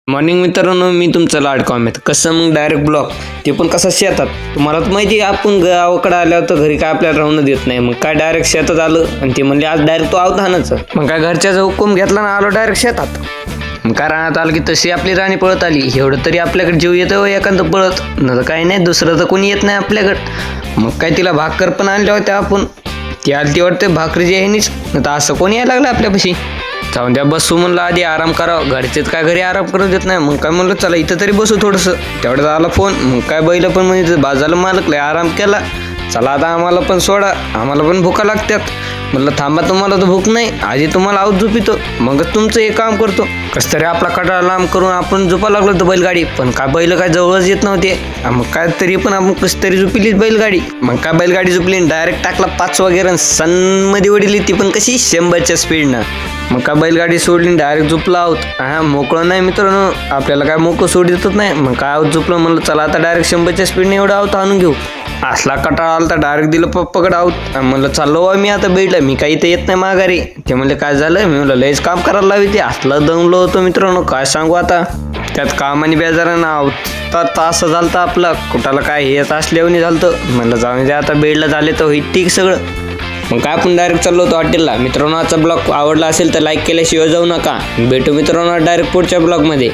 Morning मित्रांनो, मी तुमचं लाडका अमित. कसं मग डायरेक्ट ब्लॉक, ते पण कसं शेतात. तुम्हाला तर माहिती आहे, आपण गावाकडे आल्यावर तर घरी काय आपल्याला राहून देत नाही. मग काय डायरेक्ट शेतात आलं आणि ते म्हणले आज डायरेक्ट तो आवतानाच. मग काय घरच्याचा हुकूम घेतला ना, आलो डायरेक्ट शेतात. मग काय राहण्यात आलं की तशी आपली राणी पळत आली. एवढं तरी आपल्याकडे जीव येतो एखादं पळत, न तर काही नाही, दुसरं तर कोणी येत नाही आपल्याकडं. मग काय तिला भाकर पण आणल्या होत्या आपण. ती आलती वाटते भाकरीची ह्यानीच, न तर असं कोणी यायला लागलं आपल्यापाशी. जाऊन द्या, बसू म्हणलं, आधी आराम करावं. घरचेच काय घरी आराम करू देत नाही. मग काय म्हणलं चला इथं तरी बसू थोडंसं. तेवढं आला फोन. मग काय बैल पण म्हणजे बाजाला मालक लय आराम केला. चला आता आम्हाला पण सोडा, आम्हाला पण भुका लागतात. म्हणलं थांबा, तुम्हाला तर भूक नाही, आधी तुम्हाला आऊत झोपितो, मग तुमचं एक काम करतो. कसं तरी आपला कटाळा लांब करून आपण झोपा लागलो तर बैलगाडी. पण काय बैल काय जवळच येत नव्हते. मग काय तरी पण आपण कसं तरी झोपलीच बैलगाडी. मग काय बैलगाडी झोपली, डायरेक्ट टाकला 5 वगैरे, सनमध्ये उडली ती पण कशी 100च्या स्पीडनं. मग काय बैलगाडी सोडली, डायरेक्ट झोपला आहोत. हा, मोकळं नाही मित्रांनो, आपल्याला काय मोकळं सोड देतच नाही. मग काय आहोत झोपलं. म्हणलं चला आता डायरेक्ट 100च्या स्पीडने एवढं आहोत आणून घेऊ. असला कटाळा आला तर डायरेक्ट दिलं पप्पाकडे आहोत. म्हणलं चाललो मी आता बेडला, मी काही इथं येत नाही माघारी. ते म्हणले काय झालं. मी म्हणलं लयच काम करायला लावी ते. असलं दमलो होतो मित्रांनो, काय सांगू आता. त्यात काम आणि बेजारानं आहोत तास झालं तर आपलं कुठाला काय येत असल्यावर झालं. म्हणलं जाऊन द्या आता, बेडला झाले तर होईल ठीक सगळं. मग काय आपण डायरेक्ट चाललो होतो हॉटेलला. मित्रांनो, आजचा ब्लॉग आवडला असेल तर लाईक केल्याशिवाय जाऊ नका. भेटू मित्रांनो डायरेक्ट पुढच्या ब्लॉगमध्ये.